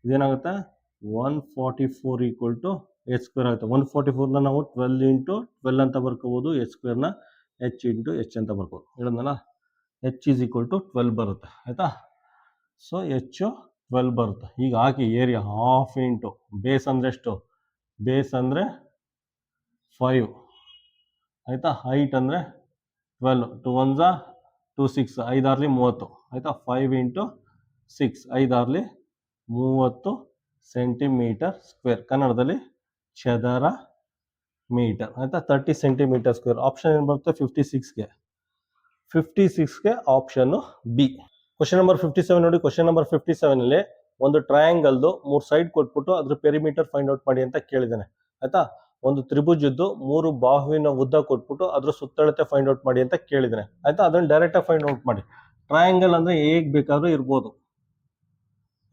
ಇದೇನಾಗುತ್ತೆ 144 ಈಕ್ವಲ್ ಟು ಎಚ್ ಸ್ಕ್ವೇರ್ ಆಗುತ್ತೆ. 144ನ ನಾವು 12 ಇಂಟು 12 ಅಂತ ಬರ್ಕೋಬೋದು. ಎಚ್ ಸ್ಕ್ವೇರ್ನ ಎಚ್ ಇಂಟು ಎಚ್ ಅಂತ ಬರ್ಬೋದು. ಹೇಳಿದ್ನಲ್ಲ, ಎಚ್ ಈಸ್ ಈಕ್ವಲ್ ಟು 12 ಬರುತ್ತೆ, ಆಯಿತಾ? ಸೊ ಹೆಚ್ಚು 12 ಬರುತ್ತೆ. ಈಗ ಹಾಕಿ ಏರಿಯಾ ಹಾಫ್ ಇಂಟು ಬೇಸ್ ಅಂದರೆ ಎಷ್ಟು? ಬೇಸ್ ಅಂದರೆ 5, ಆಯಿತಾ? ಹೈಟ್ ಅಂದರೆ 12. 2 1 2 6 5 6 30, ಆಯಿತಾ? 5 ಇಂಟು 6 5 6 30 ಸೆಂಟಿಮೀಟರ್ ಸ್ಕ್ವೇರ್. ಕನ್ನಡದಲ್ಲಿ ಚದರ ಮೀಟರ್, ಆಯಿತಾ? 30 ಸೆಂಟಿಮೀಟರ್ ಸ್ಕ್ವೇರ್. ಆಪ್ಷನ್ ಏನು ಬರುತ್ತೆ? 56ಗೆ 56ಗೆ ಆಪ್ಷನ್ನು ಬಿ. ಕ್ವಶನ್ ನಂಬರ್ 57 ನೋಡಿ. ಕ್ವಶನ್ ನಂಬರ್ 57ನಲ್ಲಿ ಒಂದು ಟ್ರಯಾಂಗಲ್ದು 3 ಸೈಡ್ ಕೊಟ್ಬಿಟ್ಟು ಅದ್ರ ಪೆರಿಮೀಟರ್ ಫೈಂಡ್ ಔಟ್ ಮಾಡಿ ಅಂತ ಕೇಳಿದ್ದಾನೆ, ಆಯಿತಾ? ಒಂದು ತ್ರಿಭುಜದ್ದು 3 ಬಾಹುವಿನ ಉದ್ದ ಕೊಟ್ಬಿಟ್ಟು ಅದ್ರ ಸುತ್ತಳತೆ ಫೈಂಡ್ ಔಟ್ ಮಾಡಿ ಅಂತ ಕೇಳಿದ್ದಾನೆ, ಆಯಿತಾ? ಅದನ್ನು ಡೈರೆಕ್ಟಾಗಿ ಫೈಂಡ್ ಔಟ್ ಮಾಡಿ. ಟ್ರಯಾಂಗಲ್ ಅಂದರೆ ಹೇಗೆ ಬೇಕಾದ್ರೂ ಇರ್ಬೋದು,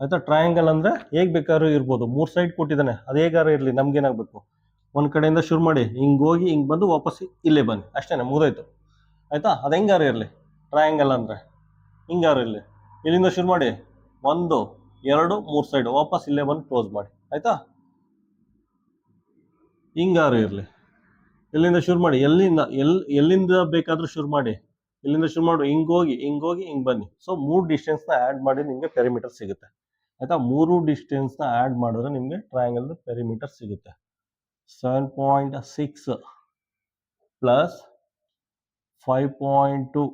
ಆಯಿತಾ? ಟ್ರಯಾಂಗಲ್ ಅಂದರೆ ಹೇಗೆ ಬೇಕಾದ್ರೂ ಇರ್ಬೋದು. 3 ಸೈಡ್ ಕೊಟ್ಟಿದ್ದಾನೆ, ಅದು ಹೇಗಾರು ಇರಲಿ, ನಮ್ಗೇನಾಗಬೇಕು, ಒಂದು ಕಡೆಯಿಂದ ಶುರು ಮಾಡಿ ಹಿಂಗೆ ಹೋಗಿ ಹಿಂಗೆ ಬಂದು ವಾಪಸ್ ಇಲ್ಲೇ ಬನ್ನಿ, ಅಷ್ಟೇ, ಮುಗಿದೋಯ್ತು, ಆಯಿತಾ? ಅದು ಹೆಂಗಾರು ಇರಲಿ, ಟ್ರಯಾಂಗಲ್ ಅಂದರೆ ಹಿಂಗಾರು ಇರಲಿ. ಇಲ್ಲಿಂದ ಶುರು ಮಾಡಿ 1 2 3 ಸೈಡ್ ವಾಪಸ್ ಇಲ್ಲೇ ಬಂದು ಕ್ಲೋಸ್ ಮಾಡಿ, ಆಯಿತಾ? ಹಿಂಗಾರು ಇರಲಿ. ಇಲ್ಲಿಂದ ಶುರು ಮಾಡಿ, ಎಲ್ಲಿಂದ ಬೇಕಾದರೂ ಶುರು ಮಾಡಿ, ಇಲ್ಲಿಂದ ಶುರು ಮಾಡಿ ಹಿಂಗೆ ಹೋಗಿ ಹಿಂಗೆ ಬನ್ನಿ. ಸೊ 3 ಡಿಸ್ಟೆನ್ಸ್ನ ಆ್ಯಡ್ ಮಾಡಿ ನಿಮಗೆ ಪೆರಿಮೀಟರ್ ಸಿಗುತ್ತೆ, ಆಯಿತಾ? 3 ಡಿಸ್ಟೆನ್ಸ್ನ ಆ್ಯಡ್ ಮಾಡಿದ್ರೆ ನಿಮಗೆ ಟ್ರಯಾಂಗಲ್ದು ಪೆರಿಮೀಟರ್ ಸಿಗುತ್ತೆ. 7.6 ಪ್ಲಸ್ 5.2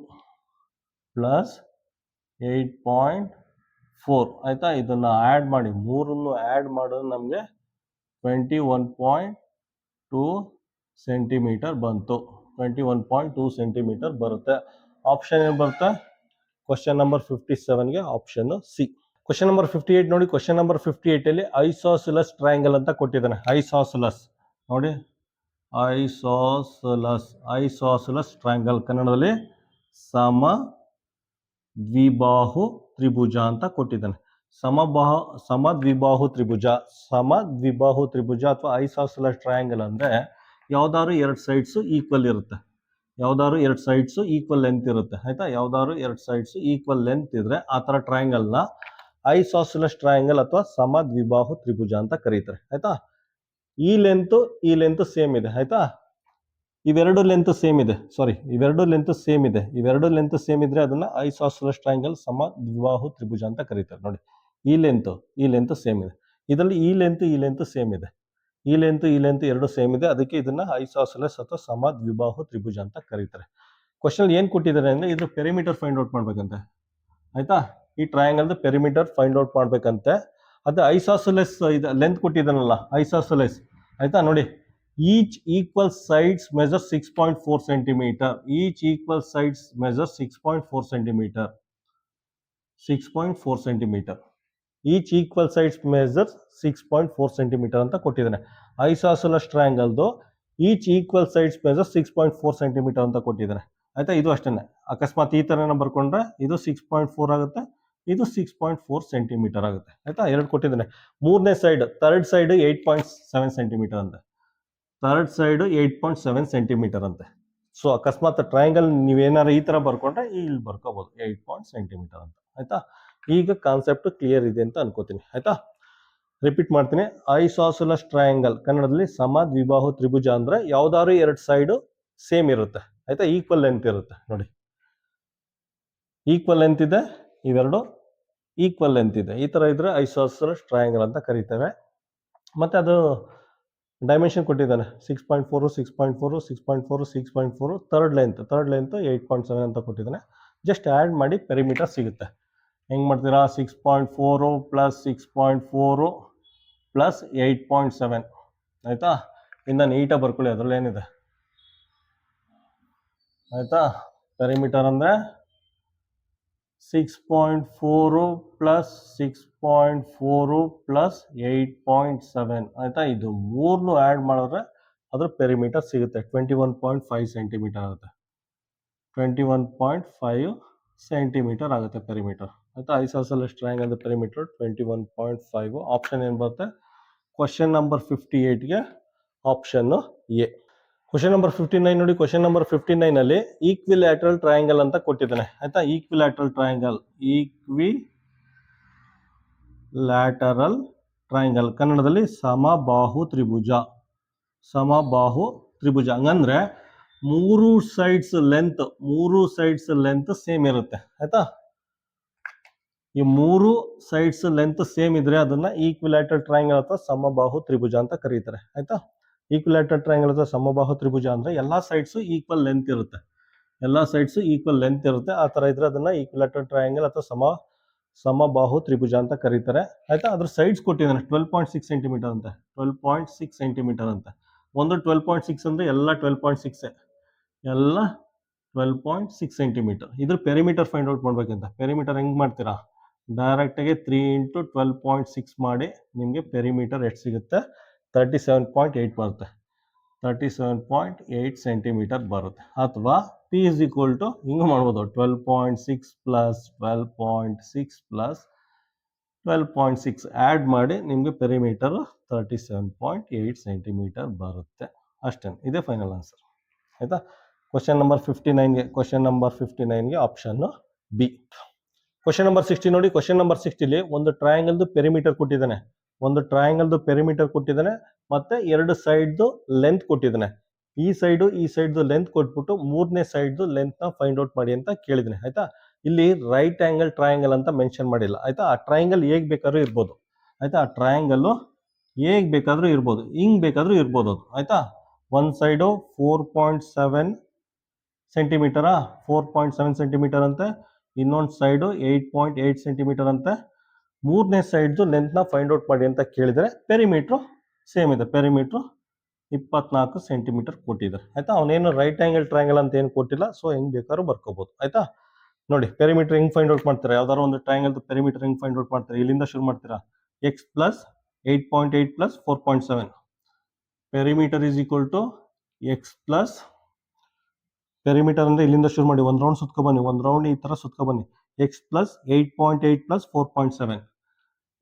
ಪ್ಲಸ್ 8.4, ಆಯಿತಾ? ಇದನ್ನು ಆ್ಯಡ್ ಮಾಡಿ, 3 ಆ್ಯಡ್ ಮಾಡಿದ್ರೆ ನಮಗೆ 21.2 ಸೆಂಟಿಮೀಟರ್ ಬಂತು. 21.2 ಸೆಂಟಿಮೀಟರ್ ಬರುತ್ತೆ. ಆಪ್ಷನ್ ಏನು ಬರುತ್ತೆ? ಕ್ವಶನ್ ನಂಬರ್ 57ಗೆ ಆಪ್ಷನ್ನು ಸಿ. ಕ್ವಶನ್ ನಂಬರ್ 58 ನೋಡಿ. ಕ್ವಶನ್ ನಂಬರ್ 58ಅಲ್ಲಿ ಐಸೋಸೆಲಸ್ ಟ್ರಯಾಂಗಲ್ ಅಂತ ಕೊಟ್ಟಿದ್ದಾನೆ. ಐಸೋಸೆಲಸ್ ನೋಡಿ, ಐಸೋಸೆಲಸ್ ಟ್ರಯಾಂಗಲ್, ಕನ್ನಡದಲ್ಲಿ ಸಮದ್ವಿಬಾಹು ತ್ರಿಭುಜ ಅಂತ ಕೊಟ್ಟಿದ್ದಾನೆ. ಸಮದ್ವಿಬಾಹು ತ್ರಿಭುಜ ಅಥವಾ ಐಸೋಸೆಲಸ್ ಟ್ರಯಾಂಗಲ್ ಅಂದರೆ ಯಾವ್ದಾದ್ರು 2 ಸೈಡ್ಸು ಈಕ್ವಲ್ ಇರುತ್ತೆ, ಯಾವ್ದಾದ್ರು 2 ಸೈಡ್ಸು ಈಕ್ವಲ್ ಲೆಂತ್ ಇರುತ್ತೆ, ಆಯಿತಾ? ಯಾವ್ದಾದ್ರು 2 ಸೈಡ್ಸು ಈಕ್ವಲ್ ಲೆಂತ್ ಇದ್ರೆ ಆ ಥರ ಟ್ರಯಾಂಗಲ್ನ ಐಸೋಸೆಲಸ್ ಟ್ರಯಾಂಗಲ್ ಅಥವಾ ಸಮದ್ವಿಬಾಹು ತ್ರಿಭುಜ ಅಂತ ಕರೀತಾರೆ, ಆಯಿತಾ? ಈ ಲೆಂತ್ ಸೇಮ್ ಇದೆ, ಆಯಿತಾ? ಇವೆರಡು ಲೆಂತ್ ಸೇಮ್ ಇದೆ, ಇವೆರಡು ಲೆಂತ್ ಸೇಮ್ ಇದ್ರೆ ಅದನ್ನ ಐಸೋಸೆಲಸ್ ಟ್ರಯಾಂಗಲ್ ಸಮದ್ವಿಬಾಹು ತ್ರಿಭುಜ ಅಂತ ಕರೀತಾರೆ. ನೋಡಿ, ಈ ಲೆಂತ್ ಸೇಮ್ ಇದೆ. ಇದರಲ್ಲಿ ಈ ಲೆಂತ್ ಸೇಮ್ ಇದೆ, ಈ ಲೆಂತ್ ಎರಡು ಸೇಮ್ ಇದೆ. ಅದಕ್ಕೆ ಇದನ್ನ ಐಸೋಸೆಲಸ್ ಅಥವಾ ಸಮದ್ವಿಬಾಹು ತ್ರಿಭುಜ ಅಂತ ಕರೀತಾರೆ. ಕ್ವಶನ್ ಏನು ಕೊಟ್ಟಿದ್ದಾರೆ ಅಂದ್ರೆ ಇದ್ರ ಪೆರಿಮೀಟರ್ ಫೈಂಡ್ ಔಟ್ ಮಾಡ್ಬೇಕಂತೆ, ಆಯ್ತಾ? ಈ ಟ್ರಯಾಂಗಲ್ದು ಪೆರಿಮೀಟರ್ ಫೈಂಡ್ ಔಟ್ ಮಾಡ್ಬೇಕಂತೆ. ಅದು ಐಸೋಸೆಲಸ್ ಇದು ಲೆಂತ್ ಕೊಟ್ಟಿದ್ದಾನಲ್ಲ, ಐಸೋಸೆಲಸ್, ಆಯ್ತಾ? ನೋಡಿ, each equal sides measure 6.4 centimetre. Each equal sides measure 6.4 centimetre. 6.4 centimetre. Each equal sides measure 6.4 centimetre ಅಂತ ಕೊಟ್ಟಿದ್ದಾನೆ. ಐಸೋಸೆಲಸ್ ಟ್ರಯಾಂಗಲ್ದು each equal sides measure 6.4 centimetre ಅಂತ ಕೊಟ್ಟಿದ್ದಾನೆ, ಆಯ್ತಾ? ಇದು ಅಷ್ಟೇ. ಅಕಸ್ಮಾತ್ ಈ ಥರನ ಬರ್ಕೊಂಡ್ರೆ ಇದು 6.4 ಆಗುತ್ತೆ, ಇದು 6.4 ಸೆಂಟಿಮೀಟರ್ ಆಗುತ್ತೆ, ಆಯ್ತಾ? ಎರಡು ಕೊಟ್ಟಿದ್ದಾನೆ. ಮೂರನೇ ಸೈಡ್, ಥರ್ಡ್ ಸೈಡ್ 8.7 ಸೆಂಟಿಮೀಟರ್ ಅಂತೆ. ಥರ್ಡ್ ಸೈಡ್ 8.7 ಸೆಂಟಿಮೀಟರ್ ಅಂತೆ. ಸೊ ಅಕಸ್ಮಾತ್ ಟ್ರಯಾಂಗಲ್ ನೀವೇನಾರು ಈ ಥರ ಬರ್ಕೊಂಡ್ರೆ ಇಲ್ಲಿ ಬರ್ಕೋಬೋದು 8 ಸೆಂಟಿಮೀಟರ್ ಅಂತ, ಆಯ್ತಾ? ಈಗ ಕಾನ್ಸೆಪ್ಟ್ ಕ್ಲಿಯರ್ ಇದೆ ಅಂತ ಅನ್ಕೋತೀನಿ, ಆಯ್ತಾ? ರಿಪೀಟ್ ಮಾಡ್ತೀನಿ. ಐಸೋಸೆಲಸ್ ಟ್ರಯಾಂಗಲ್ ಕನ್ನಡದಲ್ಲಿ ಸಮದ್ವಿಬಾಹು ತ್ರಿಭುಜ ಅಂದ್ರೆ ಯಾವ್ದಾದ್ರು 2 ಸೈಡ್ ಸೇಮ್ ಇರುತ್ತೆ, ಆಯ್ತಾ? ಈಕ್ವಲ್ ಲೆಂತ್ ಇರುತ್ತೆ. ನೋಡಿ, ಈಕ್ವಲ್ ಲೆಂತ್ ಇದೆ, ಇವೆರಡು ಈಕ್ವಲ್ ಲೆಂತ್ ಇದೆ. ಈ ತರ ಇದ್ರೆ ಐಸೋಸೆಲಸ್ ಟ್ರಯಾಂಗಲ್ ಅಂತ ಕರೀತೇವೆ. ಮತ್ತೆ ಅದು ಡೈಮೆನ್ಷನ್ ಕೊಟ್ಟಿದ್ದಾನೆ 6.4 6.4 6.4 6.4 ಥರ್ಡ್ ಲೆಂತ್ 8.7 ಅಂತ ಕೊಟ್ಟಿದ್ದಾನೆ. ಜಸ್ಟ್ ಆ್ಯಡ್ ಮಾಡಿ ಪೆರಿಮೀಟರ್ ಸಿಗುತ್ತೆ. ಹೆಂಗೆ ಮಾಡ್ತೀರಾ? 6.4 ಪ್ಲಸ್ 6.4 ಪ್ಲಸ್ 8.7 ಆಯಿತಾ. ಇನ್ನು ನೀಟಾಗಿ ಬರ್ಕೊಳ್ಳಿ, ಅದರಲ್ಲಿ ಏನಿದೆ ಆಯಿತಾ. ಪೆರಿಮೀಟರ್ ಅಂದರೆ 6.4 ಪ್ಲಸ್ 6.4 ಪ್ಲಸ್ 8.7 ಆಯಿತಾ. ಇದು ಮೂರನ್ನು ಆ್ಯಡ್ ಮಾಡಿದ್ರೆ ಅದ್ರ ಪೆರಿಮೀಟರ್ ಸಿಗುತ್ತೆ. 21.5 ಸೆಂಟಿಮೀಟರ್ ಆಗುತ್ತೆ. 21.5 ಸೆಂಟಿಮೀಟರ್ ಆಗುತ್ತೆ ಪೆರಿಮೀಟರ್ ಆಯಿತಾ. Isosceles triangle perimeter 21.5. ಆಪ್ಷನ್ ಏನು ಬರುತ್ತೆ? ಕ್ವಶನ್ ನಂಬರ್ 58ಗೆ ಆಪ್ಷನ್ನು ಎ. ಕ್ವಶನ್ ನಂಬರ್ 59 ನೋಡಿ. ಕ್ವಶನ್ ನಂಬರ್ 59 ಅಲ್ಲಿ ಈಕ್ವಿಲ್ಯಾಟ್ರಲ್ ಟ್ರಯಾಂಗಲ್ ಅಂತ ಕೊಟ್ಟಿದ್ದಾನೆ ಆಯ್ತಾ. ಈಕ್ವಿಲ್ಯಾಟ್ರಲ್ ಟ್ರಯಾಂಗಲ್ ಕನ್ನಡದಲ್ಲಿ ಸಮಬಾಹು ತ್ರಿಭುಜ. ಹಂಗಂದ್ರೆ ಮೂರು ಸೈಡ್ಸ್ ಲೆಂತ್ ಸೇಮ್ ಇರುತ್ತೆ ಆಯ್ತಾ. ಈ ಮೂರು ಸೈಡ್ಸ್ ಲೆಂತ್ ಸೇಮ್ ಇದ್ರೆ ಅದನ್ನ ಈಕ್ವಿಲ್ಯಾಟ್ರಲ್ ಟ್ರಯಾಂಗಲ್ ಅಥವಾ ಸಮಬಾಹು ತ್ರಿಭುಜ ಅಂತ ಕರೀತಾರೆ ಆಯ್ತಾ. ಈಕ್ವಿಲ್ಯಾಟ್ರಲ್ ಟ್ರಯಾಂಗಲ್ ಅಥವಾ ಸಮಬಾಹು ತ್ರಿಭುಜ ಅಂದ್ರೆ ಎಲ್ಲಾ ಸೈಡ್ಸ್ ಈಕ್ವಲ್ ಲೆಂತ್ ಇರುತ್ತೆ. ಆ ತರ ಇದ್ರೆ ಅದನ್ನ ಈಕ್ವಿಲ್ಯಾಟ್ರಲ್ ಟ್ರಯಾಂಗಲ್ ಅಥವಾ ಸಮಬಾಹು ತ್ರಿಭುಜ ಅಂತ ಕರೀತಾರೆ ಆಯ್ತಾ. ಅದ್ರ ಸೈಡ್ಸ್ ಕೊಟ್ಟಿದ್ದಾನೆ 12.6 ಸೆಂಟಿಮೀಟರ್ ಅಂತೆ. 12.6 ಸೆಂಟಿಮೀಟರ್ ಅಂತೆ. ಒಂದು 12.6 ಅಂದ್ರೆ ಎಲ್ಲ 12.6 ಎಲ್ಲ 12.6 ಸೆಂಟಿಮೀಟರ್. ಇದ್ರ ಪೆರಿಮೀಟರ್ ಫೈಂಡ್ ಔಟ್ ಮಾಡ್ಬೇಕಂತ. ಪೆರಿಮೀಟರ್ ಹೆಂಗ್ ಮಾಡ್ತೀರಾ? ಡೈರೆಕ್ಟಾಗಿ 3 × 12.6 ಮಾಡಿ ನಿಮಗೆ ಪೆರಿಮೀಟರ್ ಎಷ್ಟು ಸಿಗುತ್ತೆ? 37.8 ಬರುತ್ತೆ. 37.8 ಸೆಂಟಿಮೀಟರ್ ಬರುತ್ತೆ. ಅಥವಾ ಪಿ ಇಸ್ ಈಕ್ವಲ್ ಟು ಹಿಂಗೆ ಮಾಡ್ಬೋದು, 12.6 ಪ್ಲಸ್ 12.6 ಪ್ಲಸ್ 12.6 ಆ್ಯಡ್ ಮಾಡಿ ನಿಮಗೆ ಪೆರಿಮೀಟರ್ 37.8 ಸೆಂಟಿಮೀಟರ್ ಬರುತ್ತೆ. ಅಷ್ಟೇ, ಇದೇ ಫೈನಲ್ ಆನ್ಸರ್ ಆಯಿತಾ. ಕ್ವಶನ್ ನಂಬರ್ 59ಗೆ ಆಪ್ಷನ್ನು ಬಿ. ಕ್ವಶನ್ ನಂಬರ್ 60 ನೋಡಿ. ಕ್ವಶನ್ ನಂಬರ್ 60ಲಿ ಒಂದು ಟ್ರಯಾಂಗಲ್ದು ಪೆರಿಮೀಟರ್ ಕೊಟ್ಟಿದ್ದಾನೆ. ಮತ್ತೆ ಎರಡು ಸೈಡ್ದು ಲೆಂತ್ ಕೊಟ್ಟಿದ್ದಾನೆ. ಈ ಸೈಡ್ದು ಲೆಂತ್ ಕೊಟ್ಬಿಟ್ಟು ಮೂರನೇ ಸೈಡ್ದು ಲೆಂತ್ ನ ಫೈಂಡ್ ಔಟ್ ಮಾಡಿ ಅಂತ ಕೇಳಿದ್ದಾನೆ ಆಯ್ತಾ. ಇಲ್ಲಿ ರೈಟ್ ಆಂಗಲ್ ಟ್ರಯಾಂಗಲ್ ಅಂತ ಮೆನ್ಷನ್ ಮಾಡಿಲ್ಲ ಆಯ್ತಾ. ಆ ಟ್ರಯಾಂಗಲ್ ಹೇಗ್ ಬೇಕಾದ್ರೂ ಇರ್ಬೋದು ಆಯ್ತಾ. ಆ ಟ್ರಯಾಂಗಲ್ ಹೇಗ್ ಬೇಕಾದ್ರೂ ಇರ್ಬೋದು, ಹಿಂಗ್ ಬೇಕಾದ್ರೂ ಇರ್ಬೋದು ಅದು ಆಯ್ತಾ. ಒಂದ್ ಸೈಡು 4.7 ಸೆಂಟಿಮೀಟರಾ, 4.7 ಸೆಂಟಿಮೀಟರ್ ಅಂತೆ. ಇನ್ನೊಂದು ಸೈಡು 8.8 ಸೆಂಟಿಮೀಟರ್ ಅಂತೆ. ಮೂರನೇ ಸೈಡ್ದು ಲೆಂತ್ನ ಫೈಂಡ್ ಔಟ್ ಮಾಡಿ ಅಂತ ಕೇಳಿದರೆ ಪೆರಿಮೀಟ್ರು ಸೇಮ್ ಇದೆ. ಪೆರಿಮೀಟ್ರು 24 ಸೆಂಟಿಮೀಟರ್ ಕೊಟ್ಟಿದ್ದಾರೆ ಆಯ್ತಾ. ಅವನೇನು ರೈಟ್ ಆಂಗಲ್ ಟ್ರಯಾಂಗಲ್ ಅಂತ ಏನು ಕೊಟ್ಟಿಲ್ಲ, ಸೊ ಹೆಂಗ್ ಬೇಕಾದ್ರೂ ಬರ್ಕೋಬಹುದು ಆಯ್ತಾ. ನೋಡಿ ಪೆರಿಮೀಟರ್ ಹೆಂಗ್ ಫೈಂಡ್ ಔಟ್ ಮಾಡ್ತಾರೆ? ಯಾವ್ದಾದ್ರು ಒಂದು ಟ್ರಯಾಂಗಲ್ ಪೆರಿಮೀಟರ್ ಹೆಂಗ್ ಫೈಂಡ್ ಔಟ್ ಮಾಡ್ತಾರೆ? ಇಲ್ಲಿಂದ ಶುರು ಮಾಡ್ತೀರಾ. x plus 8.8 plus 4.7 perimeter is equal to X plus, perimeter ಅಂದ್ರೆ ಇಲ್ಲಿಂದ ಶುರು ಮಾಡಿ ಒಂದು ರೌಂಡ್ ಸುತ್ಕೊ ಬನ್ನಿ, ಒಂದು ರೌಂಡ್ ಈ ತರ ಸುತ್ಕೊ ಬನ್ನಿ. ಎಕ್ಸ್ ಪ್ಲಸ್ 8.8 ಪ್ಲಸ್ 4.7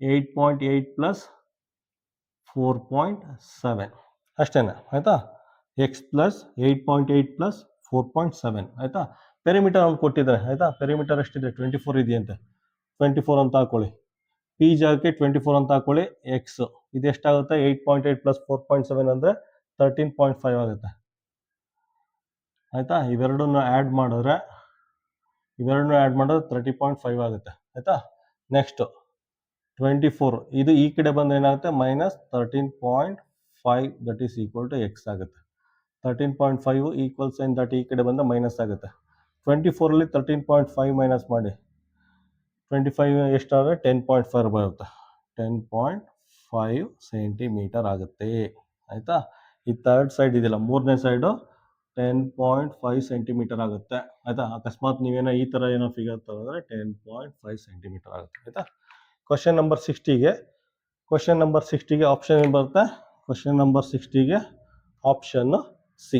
8.8 ಪ್ಲಸ್ 4.7 ಅಷ್ಟೇನಾ ಆಯ್ತಾ. ಎಕ್ಸ್ ಪ್ಲಸ್ 8.8 ಪ್ಲಸ್ 4.7 ಆಯ್ತಾ. ಪೆರಿಮೀಟರ್ ಅವ್ನು ಕೊಟ್ಟಿದ್ದಾರೆ ಆಯ್ತಾ. ಪೆರಿಮೀಟರ್ ಎಷ್ಟಿದೆ? 24 ಇದೆಯಂತೆ. 24 ಅಂತ ಹಾಕೊಳ್ಳಿ. ಪಿ ಜಾಗಕ್ಕೆ 24 ಅಂತ ಹಾಕೊಳ್ಳಿ. ಎಕ್ಸ್ ಇದು ಎಷ್ಟಾಗುತ್ತೆ? 8.8 ಪ್ಲಸ್ 4.7 ಅಂದ್ರೆ 13.5 ಆಗುತ್ತೆ ಆಯ್ತಾ. ಇವೆರಡನ್ನು ಆ್ಯಡ್ ಮಾಡಿದ್ರೆ 30.5 ಆಗುತ್ತೆ ಆಯ್ತಾ. ನೆಕ್ಸ್ಟ್ 24 ಇದು ಈ ಕಡೆ ಬಂದ್ರೆ ಏನಾಗುತ್ತೆ? Minus 13.5 that is equal to X ಆಗುತ್ತೆ. 13.5 ಈಕ್ವಲ್ ಸೈನ್ ದಟ್ ಈ ಕಡೆ ಬಂದ ಮೈನಸ್ ಆಗುತ್ತೆ. 24 13.5 ಮೈನಸ್ ಮಾಡಿ 25 ಎಷ್ಟಾಗುತ್ತೆ? 10.5 ಬರುತ್ತೆ. 10.5 ಸೆಂಟಿಮೀಟರ್ ಆಗುತ್ತೆ ಆಯ್ತಾ. ಈ ಥರ್ಡ್ ಸೈಡ್ ಇದೆಯಲ್ಲ, ಮೂರನೇ ಸೈಡು 10.5 ಸೆಂಟಿಮೀಟರ್ ಆಗುತ್ತೆ ಆಯ್ತಾ. ಅಕಸ್ಮಾತ್ ನೀವೇನೋ ಈ ತರ ಏನೋ ಫಿಗರ್ ತಗೊಂಡ್ರೆ 10.5 ಸೆಂಟಿಮೀಟರ್ ಆಗುತ್ತೆ ಆಯ್ತಾ. ಕ್ವಶನ್ ನಂಬರ್ 60ಗೆ ಆಪ್ಷನ್ ಏನು ಬರುತ್ತೆ? ಕ್ವಶನ್ ನಂಬರ್ 60ಗೆ ಆಪ್ಷನ್ ಸಿ.